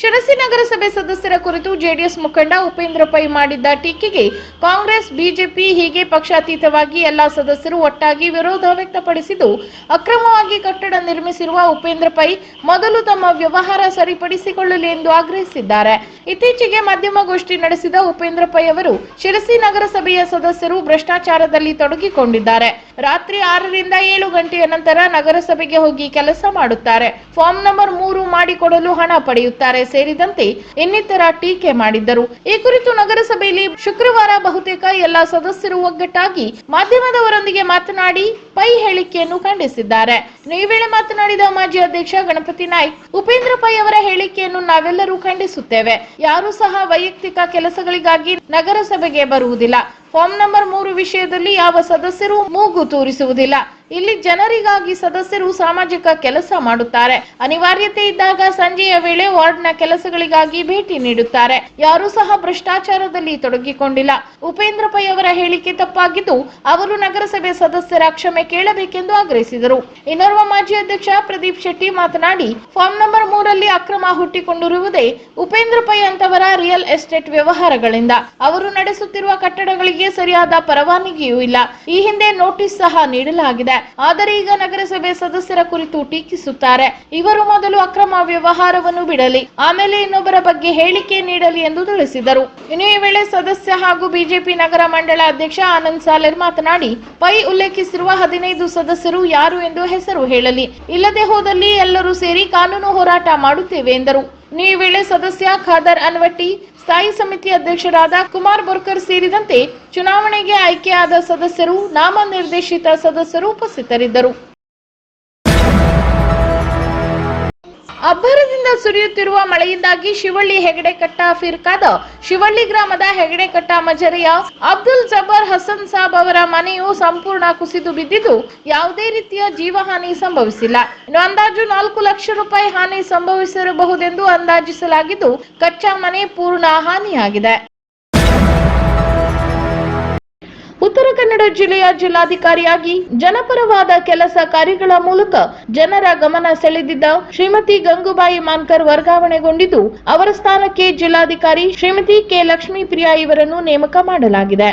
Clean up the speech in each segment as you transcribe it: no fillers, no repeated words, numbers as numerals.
ಶಿರಸಿ ನಗರಸಭೆ ಸದಸ್ಯರ ಕುರಿತು ಜೆಡಿಎಸ್ ಮುಖಂಡ ಉಪೇಂದ್ರ ಪೈ ಮಾಡಿದ್ದ ಟೀಕೆಗೆ ಕಾಂಗ್ರೆಸ್, ಬಿಜೆಪಿ ಹೀಗೆ ಪಕ್ಷಾತೀತವಾಗಿ ಎಲ್ಲಾ ಸದಸ್ಯರು ಒಟ್ಟಾಗಿ ವಿರೋಧ ವ್ಯಕ್ತಪಡಿಸಿದ್ದು, ಅಕ್ರಮವಾಗಿ ಕಟ್ಟಡ ನಿರ್ಮಿಸಿರುವ ಉಪೇಂದ್ರ ಪೈ ಮೊದಲು ತಮ್ಮ ವ್ಯವಹಾರ ಸರಿಪಡಿಸಿಕೊಳ್ಳಲಿ ಎಂದು ಆಗ್ರಹಿಸಿದ್ದಾರೆ. ಇತ್ತೀಚೆಗೆ ಮಾಧ್ಯಮಗೋಷ್ಠಿ ನಡೆಸಿದ ಉಪೇಂದ್ರ ಪೈ ಅವರು ಶಿರಸಿ ನಗರಸಭೆಯ ಸದಸ್ಯರು ಭ್ರಷ್ಟಾಚಾರದಲ್ಲಿ ತೊಡಗಿಕೊಂಡಿದ್ದಾರೆ. ರಾತ್ರಿ 6 ರಿಂದ 7 ಗಂಟೆಯ ನಂತರ ನಗರಸಭೆಗೆ ಹೋಗಿ ಕೆಲಸ ಮಾಡುತ್ತಾರೆ. ಫಾರ್ಮ್ ನಂಬರ್ 3 ಮಾಡಿಕೊಡಲು ಹಣ ಪಡೆಯುತ್ತಾರೆ ಸೇರಿದಂತೆ ಇನ್ನಿತರ ಟೀಕೆ ಮಾಡಿದ್ದರು. ಈ ಕುರಿತು ನಗರಸಭೆಯಲ್ಲಿ ಶುಕ್ರವಾರ ಬಹುತೇಕ ಎಲ್ಲಾ ಸದಸ್ಯರು ಒಗ್ಗಟ್ಟಾಗಿ ಮಾಧ್ಯಮದವರೊಂದಿಗೆ ಮಾತನಾಡಿ ಪೈ ಹೇಳಿಕೆಯನ್ನು ಖಂಡಿಸಿದ್ದಾರೆ. ಈ ವೇಳೆ ಮಾತನಾಡಿದ ಮಾಜಿ ಅಧ್ಯಕ್ಷ ಗಣಪತಿ ನಾಯ್ಕ್, ಉಪೇಂದ್ರ ಪೈ ಅವರ ಹೇಳಿಕೆಯನ್ನು ನಾವೆಲ್ಲರೂ ಖಂಡಿಸುತ್ತೇವೆ. ಯಾರೂ ಸಹ ವೈಯಕ್ತಿಕ ಕೆಲಸಗಳಿಗಾಗಿ ನಗರಸಭೆಗೆ ಬರುವುದಿಲ್ಲ. ಫಾರ್ಮ್ ನಂಬರ್ 3 ವಿಷಯದಲ್ಲಿ ಯಾವ ಸದಸ್ಯರು ಮೂಗು ತೂರಿಸುವುದಿಲ್ಲ. ಇಲ್ಲಿ ಜನರಿಗಾಗಿ ಸದಸ್ಯರು ಸಾಮಾಜಿಕ ಕೆಲಸ ಮಾಡುತ್ತಾರೆ. ಅನಿವಾರ್ಯತೆ ಇದ್ದಾಗ ಸಂಜೆಯ ವೇಳೆ ವಾರ್ಡ್ನ ಕೆಲಸಗಳಿಗಾಗಿ ಭೇಟಿ ನೀಡುತ್ತಾರೆ. ಯಾರೂ ಸಹ ಭ್ರಷ್ಟಾಚಾರದಲ್ಲಿ ತೊಡಗಿಕೊಂಡಿಲ್ಲ. ಉಪೇಂದ್ರ ಪೈ ಅವರ ಹೇಳಿಕೆ ತಪ್ಪಾಗಿದ್ದು, ಅವರು ನಗರಸಭೆ ಸದಸ್ಯರ ಕ್ಷಮೆ ಕೇಳಬೇಕೆಂದು ಆಗ್ರಹಿಸಿದರು. ಇನ್ನೋರ್ವ ಮಾಜಿ ಅಧ್ಯಕ್ಷ ಪ್ರದೀಪ್ ಶೆಟ್ಟಿ ಮಾತನಾಡಿ, ಫಾರ್ಮ್ ನಂಬರ್ 3ರಲ್ಲಿ ಅಕ್ರಮ ಹುಟ್ಟಿಕೊಂಡಿರುವುದೇ ಉಪೇಂದ್ರ ಪೈ ಅಂತವರ ರಿಯಲ್ ಎಸ್ಟೇಟ್ ವ್ಯವಹಾರಗಳಿಂದ. ಅವರು ನಡೆಸುತ್ತಿರುವ ಕಟ್ಟಡಗಳಿಗೆ ಸರಿಯಾದ ಪರವಾನಗಿಯೂ ಇಲ್ಲ. ಈ ಹಿಂದೆ ನೋಟಿಸ್ ಸಹ ನೀಡಲಾಗಿದೆ. ಆದರೆ ಈಗ ನಗರಸಭೆ ಸದಸ್ಯರ ಕುರಿತು ಟೀಕಿಸುತ್ತಾರೆ. ಇವರು ಮೊದಲು ಅಕ್ರಮ ವ್ಯವಹಾರವನ್ನು ಬಿಡಲಿ, ಆಮೇಲೆ ಇನ್ನೊಬ್ಬರ ಬಗ್ಗೆ ಹೇಳಿಕೆ ನೀಡಲಿ ಎಂದು ತಿಳಿಸಿದರು. ಇನ್ನು ಈ ವೇಳೆ ಸದಸ್ಯ ಹಾಗೂ ಬಿಜೆಪಿ ನಗರ ಮಂಡಳ ಅಧ್ಯಕ್ಷ ಆನಂದ್ ಸಾಲೇರ್ ಮಾತನಾಡಿ, ಪೈ ಉಲ್ಲೇಖಿಸಿರುವ 15 ಸದಸ್ಯರು ಯಾರು ಎಂದು ಹೆಸರು ಹೇಳಲಿ, ಇಲ್ಲದೆ ಹೋದಲ್ಲಿ ಎಲ್ಲರೂ ಸೇರಿ ಕಾನೂನು ಹೋರಾಟ ಮಾಡುತ್ತೇವೆ ಎಂದರು. ಈ ವೇಳೆ ಸದಸ್ಯ ಖಾದರ್ ಅನ್ವಟ್ಟಿ, ಸ್ಥಾಯಿ ಸಮಿತಿ ಅಧ್ಯಕ್ಷರಾದ ಕುಮಾರ್ ಬೋರ್ಕರ್ ಸೇರಿದಂತೆ ಚುನಾವಣೆಗೆ ಆಯ್ಕೆಯಾದ ಸದಸ್ಯರು, ನಾಮನಿರ್ದೇಶಿತ ಸದಸ್ಯರು ಉಪಸ್ಥಿತರಿದ್ದರು. ಅಬ್ಬರದಿಂದ ಸುರಿಯುತ್ತಿರುವ ಮಳೆಯಿಂದಾಗಿ ಶಿವಳ್ಳಿ ಹೆಗಡೆಕಟ್ಟ ಫಿರ್ಕಾದ ಶಿವಳ್ಳಿ ಗ್ರಾಮದ ಹೆಗಡೆಕಟ್ಟ ಮಜರೆಯ ಅಬ್ದುಲ್ ಜಬ್ಬಾರ್ ಹಸನ್ ಸಾಬ್ ಅವರ ಮನೆಯು ಸಂಪೂರ್ಣ ಕುಸಿದು ಬಿದ್ದಿದ್ದು, ಯಾವುದೇ ರೀತಿಯ ಜೀವಹಾನಿ ಸಂಭವಿಸಿಲ್ಲ. ಇನ್ನು ಅಂದಾಜು 4 ಲಕ್ಷ ರೂಪಾಯಿ ಹಾನಿ ಸಂಭವಿಸಿರಬಹುದೆಂದು ಅಂದಾಜಿಸಲಾಗಿದ್ದು, ಕಚ್ಚಾ ಮನೆ ಪೂರ್ಣ ಹಾನಿಯಾಗಿದೆ. ಉತ್ತರ ಕನ್ನಡ ಜಿಲ್ಲೆಯ ಜಿಲ್ಲಾಧಿಕಾರಿಯಾಗಿ ಜನಪರವಾದ ಕೆಲಸ ಕಾರ್ಯಗಳ ಮೂಲಕ ಜನರ ಗಮನ ಸೆಳೆದಿದ್ದ ಶ್ರೀಮತಿ ಗಂಗೂಬಾಯಿ ಮಾನ್ಕರ್ ವರ್ಗಾವಣೆಗೊಂಡಿದ್ದು, ಅವರ ಸ್ಥಾನಕ್ಕೆ ಜಿಲ್ಲಾಧಿಕಾರಿ ಶ್ರೀಮತಿ ಕೆ ಲಕ್ಷ್ಮೀಪ್ರಿಯಾ ಇವರನ್ನು ನೇಮಕ ಮಾಡಲಾಗಿದೆ.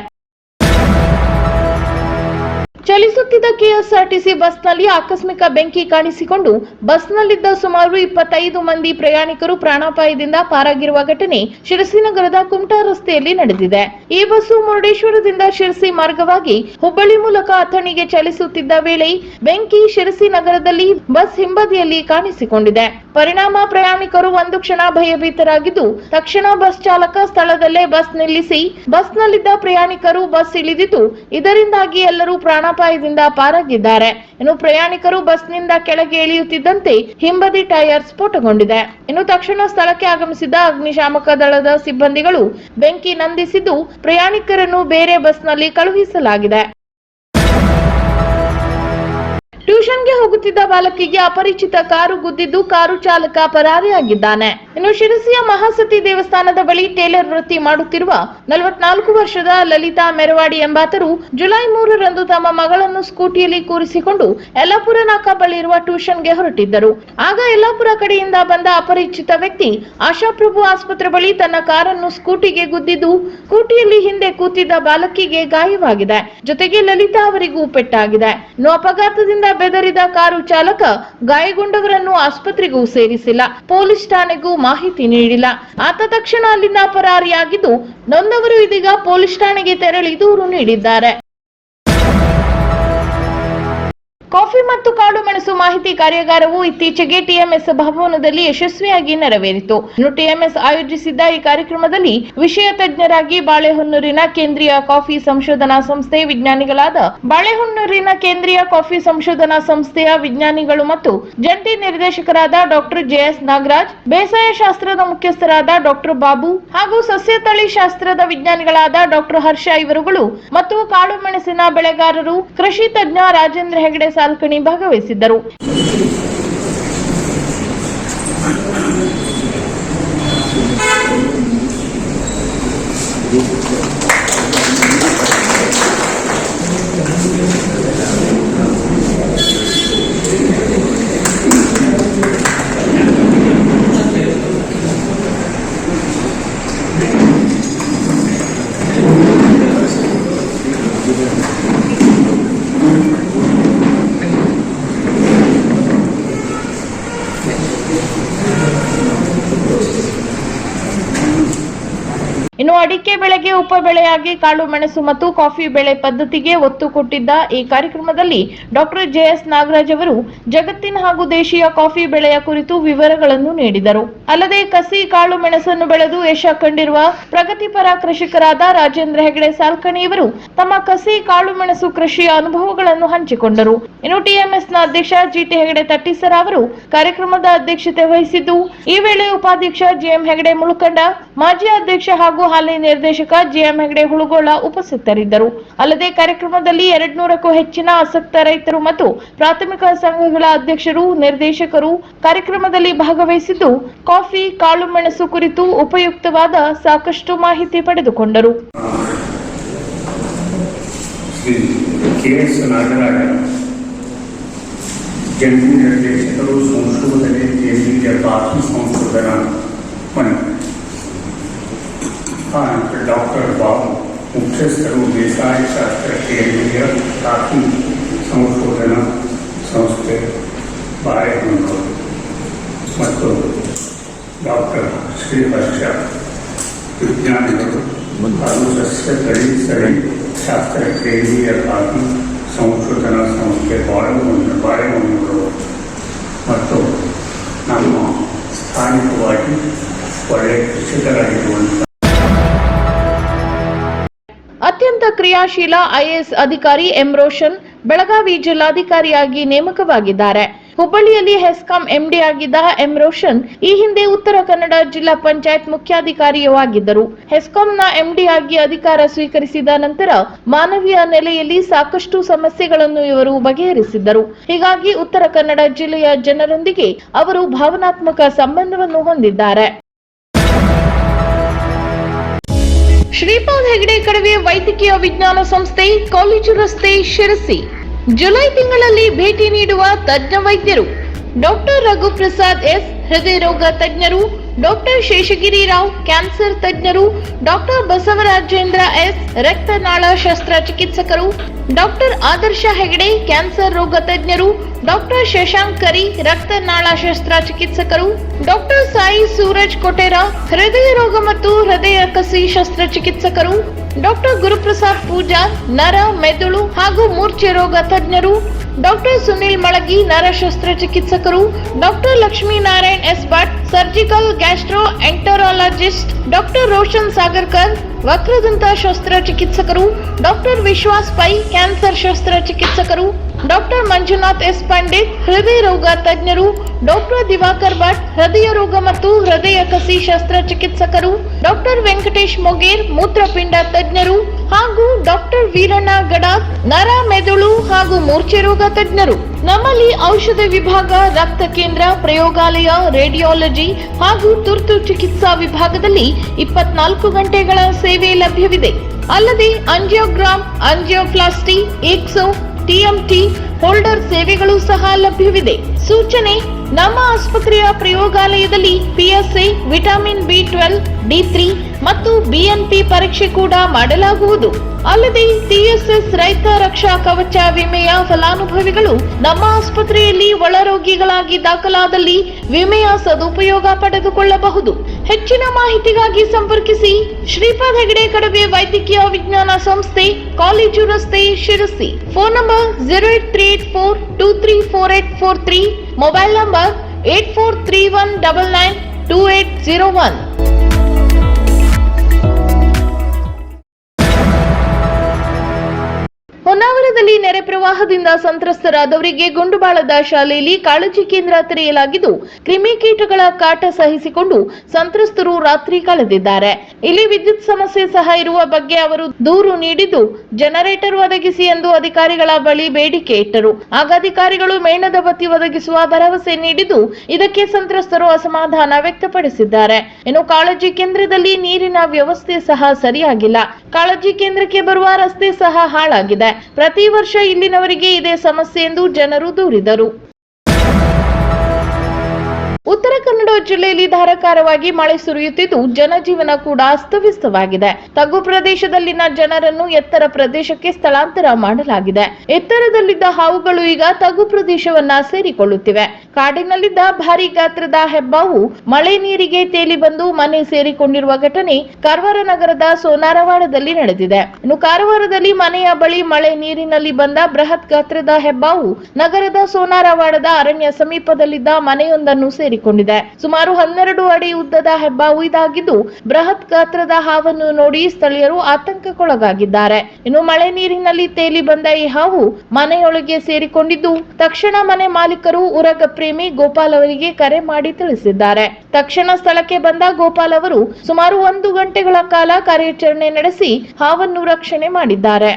ಚಲಿಸುತ್ತಿದ್ದ ಕೆಎಸ್ಆರ್ಟಿಸಿ ಬಸ್ನಲ್ಲಿ ಆಕಸ್ಮಿಕ ಬೆಂಕಿ ಕಾಣಿಸಿಕೊಂಡು ಬಸ್ನಲ್ಲಿದ್ದ ಸುಮಾರು 25 ಮಂದಿ ಪ್ರಯಾಣಿಕರು ಪ್ರಾಣಾಪಾಯದಿಂದ ಪಾರಾಗಿರುವ ಘಟನೆ ಶಿರಸಿ ನಗರದ ಕುಮಟಾ ರಸ್ತೆಯಲ್ಲಿ ನಡೆದಿದೆ. ಈ ಬಸ್ಸು ಮುರುಡೇಶ್ವರದಿಂದ ಶಿರಸಿ ಮಾರ್ಗವಾಗಿ ಹುಬ್ಬಳ್ಳಿ ಮೂಲಕ ಅಥಣಿಗೆ ಚಲಿಸುತ್ತಿದ್ದ ವೇಳೆ ಬೆಂಕಿ ಶಿರಸಿ ನಗರದಲ್ಲಿ ಬಸ್ ಹಿಂಬದಿಯಲ್ಲಿ ಕಾಣಿಸಿಕೊಂಡಿದೆ. ಪರಿಣಾಮ ಪ್ರಯಾಣಿಕರು ಒಂದು ಕ್ಷಣ ಭಯಭೀತರಾಗಿದ್ದು, ತಕ್ಷಣ ಬಸ್ ಚಾಲಕ ಸ್ಥಳದಲ್ಲೇ ಬಸ್ ನಿಲ್ಲಿಸಿ ಬಸ್ನಲ್ಲಿದ್ದ ಪ್ರಯಾಣಿಕರು ಬಸ್ ಇಳಿದಿದ್ದು, ಇದರಿಂದಾಗಿ ಎಲ್ಲರೂ ಪ್ರಾಣಾಪಾಯದಿಂದ ಪಾರಾಗಿದ್ದಾರೆ. ಇನ್ನು ಪ್ರಯಾಣಿಕರು ಬಸ್ನಿಂದ ಕೆಳಗೆ ಇಳಿಯುತ್ತಿದ್ದಂತೆ ಹಿಂಬದಿ ಟೈರ್ ಸ್ಫೋಟಗೊಂಡಿದೆ. ಇನ್ನು ತಕ್ಷಣ ಸ್ಥಳಕ್ಕೆ ಆಗಮಿಸಿದ ಅಗ್ನಿಶಾಮಕ ದಳದ ಸಿಬ್ಬಂದಿಗಳು ಬೆಂಕಿ ನಂದಿಸಿದ್ದು, ಪ್ರಯಾಣಿಕರನ್ನು ಬೇರೆ ಬಸ್ನಲ್ಲಿ ಕಳುಹಿಸಲಾಗಿದೆ. ಟ್ಯೂಷನ್ಗೆ ಹೋಗುತ್ತಿದ್ದ ಬಾಲಕಿಗೆ ಅಪರಿಚಿತ ಕಾರು ಗುದ್ದಿದ್ದು, ಕಾರು ಚಾಲಕ ಪರಾರಿಯಾಗಿದ್ದಾನೆ. ಇನ್ನು ಶಿರಸಿಯ ಮಹಾಸತಿ ದೇವಸ್ಥಾನದ ಬಳಿ ಟೇಲರ್ ವೃತ್ತಿ ಮಾಡುತ್ತಿರುವ 44 ವರ್ಷದ ಲಲಿತಾ ಮೆರವಾಡಿ ಎಂಬಾತರು ಜುಲೈ 3ರಂದು ತಮ್ಮ ಮಗಳನ್ನು ಸ್ಕೂಟಿಯಲ್ಲಿ ಕೂರಿಸಿಕೊಂಡು ಯಲ್ಲಾಪುರ ನಾಕಾ ಬಳಿ ಇರುವ ಟ್ಯೂಷನ್ಗೆ ಹೊರಟಿದ್ದರು. ಆಗ ಯಲ್ಲಾಪುರ ಕಡೆಯಿಂದ ಬಂದ ಅಪರಿಚಿತ ವ್ಯಕ್ತಿ ಆಶಾಪ್ರಭು ಆಸ್ಪತ್ರೆ ಬಳಿ ತನ್ನ ಕಾರನ್ನು ಸ್ಕೂಟಿಗೆ ಗುದ್ದಿದ್ದು, ಸ್ಕೂಟಿಯಲ್ಲಿ ಹಿಂದೆ ಕೂತಿದ್ದ ಬಾಲಕಿಗೆ ಗಾಯವಾಗಿದೆ. ಜೊತೆಗೆ ಲಲಿತಾ ಅವರಿಗೂ ಪೆಟ್ಟಾಗಿದೆ. ಇನ್ನು ಅಪಘಾತದಿಂದ ಬೆದರಿದ ಕಾರು ಚಾಲಕ ಗಾಯಗೊಂಡವರನ್ನು ಆಸ್ಪತ್ರೆಗೂ ಸೇರಿಸಿಲ್ಲ, ಪೊಲೀಸ್ ಠಾಣೆಗೂ ಮಾಹಿತಿ ನೀಡಿಲ್ಲ. ಆತ ತಕ್ಷಣ ಅಲ್ಲಿಂದ ಪರಾರಿಯಾಗಿದ್ದು, ನೊಂದವರು ಇದೀಗ ಪೊಲೀಸ್ ಠಾಣೆಗೆ ತೆರಳಿ ದೂರು ನೀಡಿದ್ದಾರೆ. ಕಾಫಿ ಮತ್ತು ಕಾಳು ಮೆಣಸು ಮಾಹಿತಿ ಕಾರ್ಯಾಗಾರವು ಇತ್ತೀಚೆಗೆ ಟಿಎಂಎಸ್ ಭವನದಲ್ಲಿ ಯಶಸ್ವಿಯಾಗಿ ನೆರವೇರಿತು. ಇನ್ನು ಟಿಎಂಎಸ್ ಆಯೋಜಿಸಿದ್ದ ಈ ಕಾರ್ಯಕ್ರಮದಲ್ಲಿ ವಿಷಯ ತಜ್ಞರಾಗಿ ಬಾಳೆಹೊನ್ನೂರಿನ ಕೇಂದ್ರೀಯ ಕಾಫಿ ಸಂಶೋಧನಾ ಸಂಸ್ಥೆ ವಿಜ್ಞಾನಿಗಳಾದ ಬಾಳೆಹೊನ್ನೂರಿನ ಕೇಂದ್ರೀಯ ಕಾಫಿ ಸಂಶೋಧನಾ ಸಂಸ್ಥೆಯ ವಿಜ್ಞಾನಿಗಳು ಮತ್ತು ಜಂಟಿ ನಿರ್ದೇಶಕರಾದ ಡಾಕ್ಟರ್ ಜೆಎಸ್ ನಾಗರಾಜ್, ಬೇಸಾಯ ಶಾಸ್ತ್ರದ ಮುಖ್ಯಸ್ಥರಾದ ಡಾಕ್ಟರ್ ಬಾಬು ಹಾಗೂ ಸಸ್ಯ ತಳಿ ಶಾಸ್ತ್ರದ ವಿಜ್ಞಾನಿಗಳಾದ ಡಾಕ್ಟರ್ ಹರ್ಷ ಇವರುಗಳು ಮತ್ತು ಕಾಳು ಮೆಣಸಿನ ಬೆಳೆಗಾರರು, ಕೃಷಿ ತಜ್ಞ ರಾಜೇಂದ್ರ ಹೆಗಡೆ ಸಾಲ್ಕಣಿ ಭಾಗವಹಿಸಿದ್ದರು. ಇನ್ನು ಅಡಿಕೆ ಬೆಳೆಗೆ ಉಪ ಬೆಳೆಯಾಗಿ ಕಾಳು ಮೆಣಸು ಮತ್ತು ಕಾಫಿ ಬೆಳೆ ಪದ್ಧತಿಗೆ ಒತ್ತು ಕೊಟ್ಟಿದ್ದ ಈ ಕಾರ್ಯಕ್ರಮದಲ್ಲಿ ಡಾಕ್ಟರ್ ಜೆಎಸ್ ನಾಗರಾಜ್ ಅವರು ಜಗತ್ತಿನ ಹಾಗೂ ದೇಶೀಯ ಕಾಫಿ ಬೆಳೆಯ ಕುರಿತು ವಿವರಗಳನ್ನು ನೀಡಿದರು. ಅಲ್ಲದೆ ಕಸಿ ಕಾಳು ಮೆಣಸನ್ನು ಬೆಳೆದು ಯಶ ಕಂಡಿರುವ ಪ್ರಗತಿಪರ ಕೃಷಿಕರಾದ ರಾಜೇಂದ್ರ ಹೆಗಡೆ ಸಾಲ್ಕಣಿಯವರು ತಮ್ಮ ಕಸಿ ಕಾಳು ಮೆಣಸು ಕೃಷಿಯ ಅನುಭವಗಳನ್ನು ಹಂಚಿಕೊಂಡರು. ಇನ್ನು ಟಿಎಂಎಸ್ನ ಅಧ್ಯಕ್ಷ ಜಿಟಿ ಹೆಗಡೆ ತಟ್ಟಿಸರ ಅವರು ಕಾರ್ಯಕ್ರಮದ ಅಧ್ಯಕ್ಷತೆ ವಹಿಸಿದ್ದು, ಈ ವೇಳೆ ಉಪಾಧ್ಯಕ್ಷ ಜಿಎಂ ಹೆಗಡೆ ಮುಳುಕಂಡ, ಮಾಜಿ ಅಧ್ಯಕ್ಷ ಹಾಗೂ ಹಾಲಿ ನಿರ್ದೇಶಕ ಜಿಎಂ ಹೆಗಡೆ ಹುಳುಗೋಳ ಉಪಸ್ಥಿತರಿದ್ದರು. ಅಲ್ಲದೆ ಕಾರ್ಯಕ್ರಮದಲ್ಲಿ 200ಕ್ಕೂ ಹೆಚ್ಚಿನ ಆಸಕ್ತ ರೈತರು ಮತ್ತು ಪ್ರಾಥಮಿಕ ಸಂಘಗಳ ಅಧ್ಯಕ್ಷರು, ನಿರ್ದೇಶಕರು ಕಾರ್ಯಕ್ರಮದಲ್ಲಿ ಭಾಗವಹಿಸಿದ್ದು, ಕಾಫಿ ಕಾಳು ಮೆಣಸು ಕುರಿತು ಉಪಯುಕ್ತವಾದ ಸಾಕಷ್ಟು ಮಾಹಿತಿ ಪಡೆದುಕೊಂಡರು. ಜಂಟಿ ನಿರ್ದೇಶಕರು, ಸಂಶೋಧನೆ ಕೇಂದ್ರೀಯ ಕಾಫಿ ಸಂಶೋಧನಾ ಡಾಕ್ಟರ್ ಬಾಬು, ಮುಖ್ಯಸ್ಥರು ಬೇಸಾಯ ಶಾಸ್ತ್ರ ಕೇಂದ್ರೀಯ ಕಾಫಿ ಸಂಶೋಧನಾ ಸಂಸ್ಥೆ ಬಾಳೆಹೊನ್ನೂರು ಮತ್ತು ಡಾಕ್ಟರ್ ಶ್ರೀಹರ್ಷ, ವಿಜ್ಞಾನಿಗಳು ಹಾಗೂ ಸಸ್ಯ ತಳಿ ಶಾಸ್ತ್ರ ಕೇಂದ್ರೀಯ ಕಾಫಿ ಸಂಶೋಧನಾ ಸಂಸ್ಥೆ ಬಾಳೆಹೊನ್ನೂರು ಮತ್ತು ನಮ್ಮ ಸ್ಥಾನಿಕವಾಗಿ ಒಳ್ಳೆಯ ಕೃಷಿಕರಾಗಿರುವಂಥ ಅತ್ಯಂತ ಕ್ರಿಯಾಶೀಲ ಐಎಎಸ್ ಅಧಿಕಾರಿ ಎಂ ರೋಷನ್ ಬೆಳಗಾವಿ ಜಿಲ್ಲಾಧಿಕಾರಿಯಾಗಿ ನೇಮಕವಾಗಿದ್ದಾರೆ. ಹುಬ್ಬಳ್ಳಿಯಲ್ಲಿ ಹೆಸ್ಕಾಂ ಎಂಡಿ ಆಗಿದ್ದ ಎಂ ರೋಷನ್ ಈ ಹಿಂದೆ ಉತ್ತರ ಕನ್ನಡ ಜಿಲ್ಲಾ ಪಂಚಾಯತ್ ಮುಖ್ಯಾಧಿಕಾರಿಯೂ ಆಗಿದ್ದರು. ಹೆಸ್ಕಾಂನ ಎಂಡಿ ಆಗಿ ಅಧಿಕಾರ ಸ್ವೀಕರಿಸಿದ ನಂತರ ಮಾನವೀಯ ನೆಲೆಯಲ್ಲಿ ಸಾಕಷ್ಟು ಸಮಸ್ಯೆಗಳನ್ನು ಇವರು ಬಗೆಹರಿಸಿದ್ದರು. ಹೀಗಾಗಿ ಉತ್ತರ ಕನ್ನಡ ಜಿಲ್ಲೆಯ ಜನರೊಂದಿಗೆ ಅವರು ಭಾವನಾತ್ಮಕ ಸಂಬಂಧವನ್ನು ಹೊಂದಿದ್ದಾರೆ. ಶ್ರೀಪಾದ್ ಹೆಗಡೆ ಕಡವೆ ವೈದ್ಯಕೀಯ ವಿಜ್ಞಾನ ಸಂಸ್ಥೆ, ಕಾಲೇಜು ರಸ್ತೆ, ಶಿರಸಿ. ಜುಲೈ ತಿಂಗಳಲ್ಲಿ ಭೇಟಿ ನೀಡುವ ತಜ್ಞ ವೈದ್ಯರು ಡಾಕ್ಟರ್ ರಘುಪ್ರಸಾದ್ ಎಸ್, ಹೃದಯ ರೋಗ ತಜ್ಞರು, ಡಾಕ್ಟರ್ ಶೇಷಗಿರಿ ರಾವ್, ಕ್ಯಾನ್ಸರ್ ತಜ್ಞರು, ಡಾಕ್ಟರ್ ಬಸವರಾಜೇಂದ್ರ ಎಸ್, ರಕ್ತನಾಳ ಶಸ್ತ್ರಚಿಕಿತ್ಸಕರು, ಡಾಕ್ಟರ್ ಆದರ್ಶ ಹೆಗಡೆ, ಕ್ಯಾನ್ಸರ್ ರೋಗ ತಜ್ಞರು, ಡಾಕ್ಟರ್ ಶಶಾಂಕ್ ಕರಿ, ರಕ್ತನಾಳ ಶಸ್ತ್ರಚಿಕಿತ್ಸಕರು, ಡಾಕ್ಟರ್ ಸಾಯಿ ಸೂರಜ್ ಕೊಟೆರಾ, ಹೃದಯ ರೋಗ ಮತ್ತು ಹೃದಯ ಕಸಿ ಶಸ್ತ್ರಚಿಕಿತ್ಸಕರು, ಡಾಕ್ಟರ್ ಗುರುಪ್ರಸಾದ್ ಪೂಜಾರ್, ನರ, ಮೆದುಳು ಹಾಗೂ ಮೂರ್ಛೆ ರೋಗ ತಜ್ಞರು, ಡಾಕ್ಟರ್ ಸುನಿಲ್ ಮಳಗಿ, ನರ ಶಸ್ತ್ರಚಿಕಿತ್ಸಕರು, doctor Lakshminarayan S Bhat, surgical gastroenterologist, doctor Roshan Sagarkar, ವಕ್ರದಂತ ಶಸ್ತ್ರಚಿಕಿತ್ಸಕರು, ಡಾಕ್ಟರ್ ವಿಶ್ವಾಸ್ ಪೈ, ಕ್ಯಾನ್ಸರ್ ಶಸ್ತ್ರಚಿಕಿತ್ಸಕರು, ಡಾಕ್ಟರ್ ಮಂಜುನಾಥ್ ಎಸ್ ಪಂಡಿತ್, ಹೃದಯ ರೋಗ ತಜ್ಞರು, ಡಾಕ್ಟರ್ ದಿವಾಕರ್ ಭಟ್, ಹೃದಯ ರೋಗ ಮತ್ತು ಹೃದಯ ಕಸಿ ಶಸ್ತ್ರಚಿಕಿತ್ಸಕರು, ಡಾಕ್ಟರ್ ವೆಂಕಟೇಶ್ ಮೊಗೇರ್, ಮೂತ್ರಪಿಂಡ ತಜ್ಞರು ಹಾಗೂ ಡಾಕ್ಟರ್ ವೀರಣ್ಣ ಗಡಾತ್, ನರ, ಮೆದುಳು ಹಾಗೂ ಮೂರ್ಛೆ ರೋಗ ತಜ್ಞರು. ನಮ್ಮಲ್ಲಿ ಔಷಧ ವಿಭಾಗ, ರಕ್ತ ಕೇಂದ್ರ, ಪ್ರಯೋಗಾಲಯ, ರೇಡಿಯಾಲಜಿ ಹಾಗೂ ತುರ್ತು ಚಿಕಿತ್ಸಾ ವಿಭಾಗದಲ್ಲಿ 24 ಗಂಟೆಗಳ ಸೇವೆ ಲಭ್ಯವಿದೆ. ಅಲ್ಲದೆ angiogram, angioplasty, Exo, TMT, holder ಸೇವೆಗಳು ಸಹ ಲಭ್ಯವಿದೆ. ಸೂಚನೆ: ನಮ್ಮ ಆಸ್ಪತ್ರೆಯ ಪ್ರಯೋಗಾಲಯದಲ್ಲಿ ಪಿಎಸ್ಎ, ವಿಟಮಿನ್ ಬಿ12, ಡಿ3 ಮತ್ತು ಬಿಎನ್ಪಿ ಪರೀಕ್ಷೆ ಕೂಡ ಮಾಡಲಾಗುವುದು. ಅಲ್ಲದೆ ಟಿಎಸ್ಎಸ್ ರೈತ ರಕ್ಷಾ ಕವಚ ವಿಮೆಯ ಫಲಾನುಭವಿಗಳು ನಮ್ಮ ಆಸ್ಪತ್ರೆಯಲ್ಲಿ ಒಳರೋಗಿಗಳಾಗಿ ದಾಖಲಾದಲ್ಲಿ ವಿಮೆಯ ಸದುಪಯೋಗ ಪಡೆದುಕೊಳ್ಳಬಹುದು. ಹೆಚ್ಚಿನ ಮಾಹಿತಿಗಾಗಿ ಸಂಪರ್ಕಿಸಿ ಶ್ರೀಪಾದ್ ಹೆಗಡೆ ಕಡವೆ ವೈದ್ಯಕೀಯ ವಿಜ್ಞಾನ ಸಂಸ್ಥೆ, ಕಾಲೇಜು ರಸ್ತೆ, Sirsi. Phone number 08382348443, mobile number 8431992801. ಹೊನ್ನಾವರದಲ್ಲಿ ನೆರೆ ಪ್ರವಾಹದಿಂದ ಸಂತ್ರಸ್ತರಾದವರಿಗೆ ಗುಂಡುಬಾಳದ ಶಾಲೆಯಲ್ಲಿ ಕಾಳಜಿ ಕೇಂದ್ರ ತೆರೆಯಲಾಗಿದ್ದು, ಕ್ರಿಮಿಕೀಟಗಳ ಕಾಟ ಸಹಿಸಿಕೊಂಡು ಸಂತ್ರಸ್ತರು ರಾತ್ರಿ ಕಳೆದಿದ್ದಾರೆ. ಇಲ್ಲಿ ವಿದ್ಯುತ್ ಸಮಸ್ಯೆ ಸಹ ಇರುವ ಬಗ್ಗೆ ಅವರು ದೂರು ನೀಡಿದ್ದು, ಜನರೇಟರ್ ಒದಗಿಸಿ ಎಂದು ಅಧಿಕಾರಿಗಳ ಬಳಿ ಬೇಡಿಕೆ ಇಟ್ಟರು. ಆಗ ಅಧಿಕಾರಿಗಳು ಮೇಣದ ಬತ್ತಿ ಒದಗಿಸುವ ಭರವಸೆ ನೀಡಿದ್ದು, ಇದಕ್ಕೆ ಸಂತ್ರಸ್ತರು ಅಸಮಾಧಾನ ವ್ಯಕ್ತಪಡಿಸಿದ್ದಾರೆ. ಇನ್ನು ಕಾಳಜಿ ಕೇಂದ್ರದಲ್ಲಿ ನೀರಿನ ವ್ಯವಸ್ಥೆ ಸಹ ಸರಿಯಾಗಿಲ್ಲ. ಕಾಳಜಿ ಕೇಂದ್ರಕ್ಕೆ ಬರುವ ರಸ್ತೆ ಸಹ ಹಾಳಾಗಿದೆ. ಪ್ರತಿ ವರ್ಷ ಇಲ್ಲಿನವರಿಗೆ ಇದೇ ಸಮಸ್ಯೆ ಎಂದು ಜನರು ದೂರಿದರು. ಉತ್ತರ ಕನ್ನಡ ಜಿಲ್ಲೆಯಲ್ಲಿ ಧಾರಾಕಾರವಾಗಿ ಮಳೆ ಸುರಿಯುತ್ತಿದ್ದು ಜನಜೀವನ ಕೂಡ ಅಸ್ತವ್ಯಸ್ತವಾಗಿದೆ. ತಗ್ಗು ಪ್ರದೇಶದಲ್ಲಿನ ಜನರನ್ನು ಎತ್ತರ ಪ್ರದೇಶಕ್ಕೆ ಸ್ಥಳಾಂತರ ಮಾಡಲಾಗಿದೆ. ಎತ್ತರದಲ್ಲಿದ್ದ ಹಾವುಗಳು ಈಗ ತಗ್ಗು ಪ್ರದೇಶವನ್ನ ಸೇರಿಕೊಳ್ಳುತ್ತಿವೆ. ಕಾಡಿನಲ್ಲಿದ್ದ ಭಾರಿ ಗಾತ್ರದ ಹೆಬ್ಬಾವು ಮಳೆ ನೀರಿಗೆ ತೇಲಿ ಬಂದು ಮನೆ ಸೇರಿಕೊಂಡಿರುವ ಘಟನೆ ಕಾರವಾರ ನಗರದ ಸೋನಾರವಾಡದಲ್ಲಿ ನಡೆದಿದೆ. ಇನ್ನು ಕಾರವಾರದಲ್ಲಿ ಮನೆಯ ಬಳಿ ಮಳೆ ನೀರಿನಲ್ಲಿ ಬಂದ ಬೃಹತ್ ಗಾತ್ರದ ಹೆಬ್ಬಾವು ನಗರದ ಸೋನಾರವಾಡದ ಅರಣ್ಯ ಸಮೀಪದಲ್ಲಿದ್ದ ಮನೆಯೊಂದನ್ನು ಸೇರಿಕೊಂಡಿದೆ. ಸುಮಾರು 12 ಅಡಿ ಉದ್ದದ ಹೆಬ್ಬಾವು ಇದಾಗಿದ್ದು ಬೃಹತ್ ಗಾತ್ರದ ಹಾವನ್ನು ನೋಡಿ ಸ್ಥಳೀಯರು ಆತಂಕಕ್ಕೊಳಗಾಗಿದ್ದಾರೆ. ಇನ್ನು ಮಳೆ ನೀರಿನಲ್ಲಿ ತೇಲಿ ಬಂದ ಈ ಹಾವು ಮನೆಯೊಳಗೆ ಸೇರಿಕೊಂಡಿದ್ದು ತಕ್ಷಣ ಮನೆ ಮಾಲೀಕರು ಉರಗ ಪ್ರೇಮಿ ಗೋಪಾಲ್ ಅವರಿಗೆ ಕರೆ ಮಾಡಿ ತಿಳಿಸಿದ್ದಾರೆ. ತಕ್ಷಣ ಸ್ಥಳಕ್ಕೆ ಬಂದ ಗೋಪಾಲ್ ಅವರು ಸುಮಾರು 1 ಗಂಟೆಗಳ ಕಾಲ ಕಾರ್ಯಾಚರಣೆ ನಡೆಸಿ ಹಾವನ್ನು ರಕ್ಷಣೆ ಮಾಡಿದ್ದಾರೆ.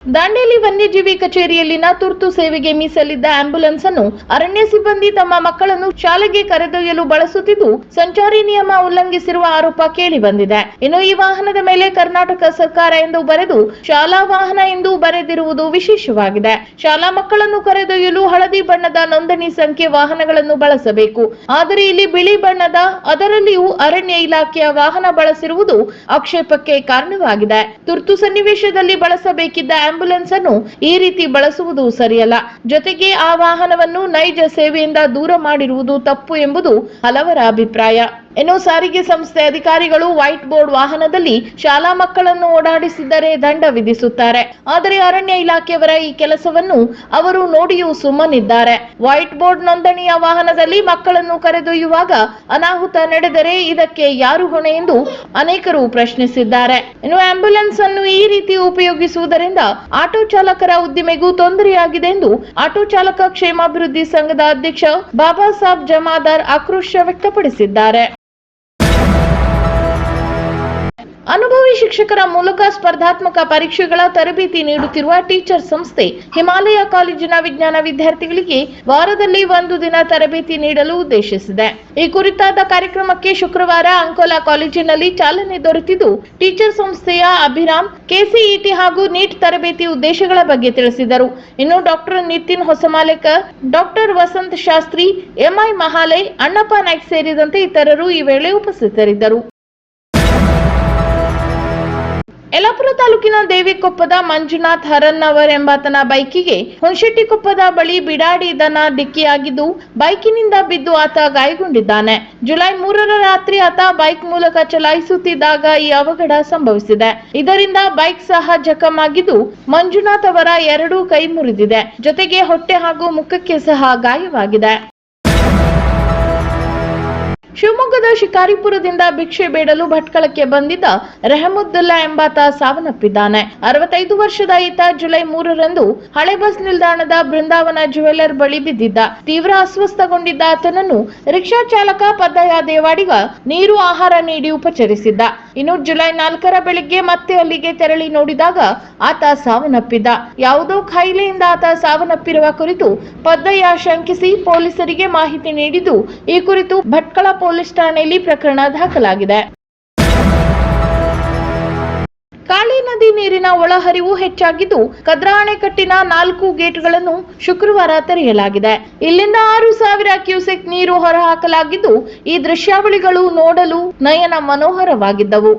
ದಾಂಡೇಲಿ ವನ್ಯಜೀವಿ ಕಚೇರಿಯಲ್ಲಿನ ತುರ್ತು ಸೇವೆಗೆ ಮೀಸಲಿದ್ದ ಆಂಬ್ಯುಲೆನ್ಸ್ ಅನ್ನು ಅರಣ್ಯ ಸಿಬ್ಬಂದಿ ತಮ್ಮ ಮಕ್ಕಳನ್ನು ಶಾಲೆಗೆ ಕರೆದೊಯ್ಯಲು ಬಳಸುತ್ತಿದ್ದು ಸಂಚಾರಿ ನಿಯಮ ಉಲ್ಲಂಘಿಸಿರುವ ಆರೋಪ ಕೇಳಿ ಬಂದಿದೆ. ಇನ್ನು ಈ ವಾಹನದ ಮೇಲೆ ಕರ್ನಾಟಕ ಸರ್ಕಾರ ಎಂದು ಬರೆದು ಶಾಲಾ ವಾಹನ ಎಂದು ಬರೆದಿರುವುದು ವಿಶೇಷವಾಗಿದೆ. ಶಾಲಾ ಮಕ್ಕಳನ್ನು ಕರೆದೊಯ್ಯಲು ಹಳದಿ ಬಣ್ಣದ ನೋಂದಣಿ ಸಂಖ್ಯೆ ವಾಹನಗಳನ್ನು ಬಳಸಬೇಕು. ಆದರೆ ಇಲ್ಲಿ ಬಿಳಿ ಬಣ್ಣದ ಅದರಲ್ಲಿಯೂ ಅರಣ್ಯ ಇಲಾಖೆಯ ವಾಹನ ಬಳಸಿರುವುದು ಆಕ್ಷೇಪಕ್ಕೆ ಕಾರಣವಾಗಿದೆ. ತುರ್ತು ಸನ್ನಿವೇಶದಲ್ಲಿ ಬಳಸಬೇಕಿದ್ದ ಆಂಬ್ಯುಲೆನ್ಸ್ ಅನ್ನು ಈ ರೀತಿ ಬಳಸುವುದು ಸರಿಯಲ್ಲ. ಜೊತೆಗೆ ಆ ವಾಹನವನ್ನು ನೈಜ ಸೇವೆಯಿಂದ ದೂರ ಮಾಡಿರುವುದು ತಪ್ಪು ಎಂಬುದು ಹಲವರ ಅಭಿಪ್ರಾಯ. ಇನ್ನು ಸಾರಿಗೆ ಸಂಸ್ಥೆ ಅಧಿಕಾರಿಗಳು ವೈಟ್ ಬೋರ್ಡ್ ವಾಹನದಲ್ಲಿ ಶಾಲಾ ಮಕ್ಕಳನ್ನು ಓಡಾಡಿಸಿದರೆ ದಂಡ ವಿಧಿಸುತ್ತಾರೆ. ಆದರೆ ಅರಣ್ಯ ಇಲಾಖೆಯವರ ಈ ಕೆಲಸವನ್ನು ಅವರು ನೋಡಿಯೂ ಸುಮ್ಮನಿದ್ದಾರೆ. ವೈಟ್ ಬೋರ್ಡ್ ನೋಂದಣಿಯ ವಾಹನದಲ್ಲಿ ಮಕ್ಕಳನ್ನು ಕರೆದೊಯ್ಯುವಾಗ ಅನಾಹುತ ನಡೆದರೆ ಇದಕ್ಕೆ ಯಾರು ಹೊಣೆ ಎಂದು ಅನೇಕರು ಪ್ರಶ್ನಿಸಿದ್ದಾರೆ. ಇನ್ನು ಆಂಬ್ಯುಲೆನ್ಸ್ ಅನ್ನು ಈ ರೀತಿ ಉಪಯೋಗಿಸುವುದರಿಂದ ಆಟೋ ಚಾಲಕರ ಉದ್ದಿಮೆಗೂ ತೊಂದರೆಯಾಗಿದೆ ಎಂದು ಆಟೋ ಚಾಲಕ ಕ್ಷೇಮಾಭಿವೃದ್ಧಿ ಸಂಘದ ಅಧ್ಯಕ್ಷ ಬಾಬಾ ಸಾಬ್ ಜಮಾದಾರ್ ಆಕ್ರೋಶ ವ್ಯಕ್ತಪಡಿಸಿದ್ದಾರೆ. ಅನುಭವಿ ಶಿಕ್ಷಕರ ಮೂಲಕ ಸ್ಪರ್ಧಾತ್ಮಕ ಪರೀಕ್ಷೆಗಳ ತರಬೇತಿ ನೀಡುತ್ತಿರುವ ಟೀಚರ್ ಸಂಸ್ಥೆ ಹಿಮಾಲಯ ಕಾಲೇಜಿನ ವಿಜ್ಞಾನ ವಿದ್ಯಾರ್ಥಿಗಳಿಗೆ ವಾರದಲ್ಲಿ 1 ದಿನ ತರಬೇತಿ ನೀಡಲು ಉದ್ದೇಶಿಸಿದೆ. ಈ ಕುರಿತಾದ ಕಾರ್ಯಕ್ರಮಕ್ಕೆ ಶುಕ್ರವಾರ ಅಂಕೋಲಾ ಕಾಲೇಜಿನಲ್ಲಿ ಚಾಲನೆ ದೊರೆತಿದ್ದು ಟೀಚರ್ ಸಂಸ್ಥೆಯ ಅಭಿರಾಮ್ ಕೆಸಿಇಟಿ ಹಾಗೂ ನೀಟ್ ತರಬೇತಿ ಉದ್ದೇಶಗಳ ಬಗ್ಗೆ ತಿಳಿಸಿದರು. ಇನ್ನು doctor Nitin Hosamalekar, doctor Vasant Shastri, MI Mahalay, Annappa Naik ಸೇರಿದಂತೆ ಇತರರು ಈ ವೇಳೆ ಉಪಸ್ಥಿತರಿದ್ದರು. ಯಲ್ಲಾಪುರ ತಾಲೂಕಿನ ದೇವಿಕೊಪ್ಪದ ಮಂಜುನಾಥ್ ಹರನ್ನವರ್ ಎಂಬಾತನ ಬೈಕಿಗೆ ಹುಣಶೆಟ್ಟಿಕೊಪ್ಪದ ಬಳಿ ಬಿಡಾಡಿ ದನ ಡಿಕ್ಕಿಯಾಗಿದ್ದು ಬೈಕಿನಿಂದ ಬಿದ್ದು ಆತ ಗಾಯಗೊಂಡಿದ್ದಾನೆ. ಜುಲೈ 3ರ ರಾತ್ರಿ ಆತ ಬೈಕ್ ಮೂಲಕ ಚಲಾಯಿಸುತ್ತಿದ್ದಾಗ ಈ ಅವಘಡ ಸಂಭವಿಸಿದೆ. ಇದರಿಂದ ಬೈಕ್ ಸಹ ಜಖಮಾಗಿದ್ದು ಮಂಜುನಾಥ್ ಅವರ 2 ಕೈ ಮುರಿದಿದೆ. ಜೊತೆಗೆ ಹೊಟ್ಟೆ ಹಾಗೂ ಮುಖಕ್ಕೆ ಸಹ ಗಾಯವಾಗಿದೆ. ಶಿವಮೊಗ್ಗದ ಶಿಕಾರಿಪುರದಿಂದ ಭಿಕ್ಷೆ ಬೇಡಲು ಭಟ್ಕಳಕ್ಕೆ ಬಂದಿದ್ದ ರೆಹಮುದ್ದುಲ್ಲಾ ಎಂಬಾತ ಸಾವನ್ನಪ್ಪಿದ್ದಾನೆ. 65 ವರ್ಷದ ಈತ ಜುಲೈ 3ರಂದು ಹಳೆ ಬಸ್ ನಿಲ್ದಾಣದ ಬೃಂದಾವನ ಜ್ಯುವೆಲ್ಲರ್ ಬಳಿ ಬಿದ್ದಿದ್ದ. ತೀವ್ರ ಅಸ್ವಸ್ಥಗೊಂಡಿದ್ದ ಆತನನ್ನು ರಿಕ್ಷಾ ಚಾಲಕ ಪದ್ದಯ್ಯ ದೇವಾಡಿಗ ನೀರು ಆಹಾರ ನೀಡಿ ಉಪಚರಿಸಿದ್ದ. ಇನ್ನು ಜುಲೈ 4ರ ಬೆಳಿಗ್ಗೆ ಮತ್ತೆ ಅಲ್ಲಿಗೆ ತೆರಳಿ ನೋಡಿದಾಗ ಆತ ಸಾವನ್ನಪ್ಪಿದ್ದ. ಯಾವುದೋ ಖಾಯಿಲೆಯಿಂದ ಆತ ಸಾವನ್ನಪ್ಪಿರುವ ಕುರಿತು ಪದ್ದಯ್ಯ ಶಂಕಿಸಿ ಪೊಲೀಸರಿಗೆ ಮಾಹಿತಿ ನೀಡಿದ್ದು ಈ ಕುರಿತು ಭಟ್ಕಳ ಪೊಲೀಸ್ ಠಾಣೆಯಲ್ಲಿ ಪ್ರಕರಣ ದಾಖಲಾಗಿದೆ. ಕಾಳಿ ನದಿ ನೀರಿನ ಒಳಹರಿವು ಹೆಚ್ಚಾಗಿದ್ದು ಕದ್ರಾ ಅಣೆಕಟ್ಟಿನ 4 ಗೇಟ್ಗಳನ್ನು ಶುಕ್ರವಾರ ತೆರೆಯಲಾಗಿದೆ. ಇಲ್ಲಿಂದ 6,000 ಕ್ಯೂಸೆಕ್ ನೀರು ಹೊರಹಾಕಲಾಗಿದ್ದು ಈ ದೃಶ್ಯಾವಳಿಗಳು ನೋಡಲು ನಯನ ಮನೋಹರವಾಗಿದ್ದವು.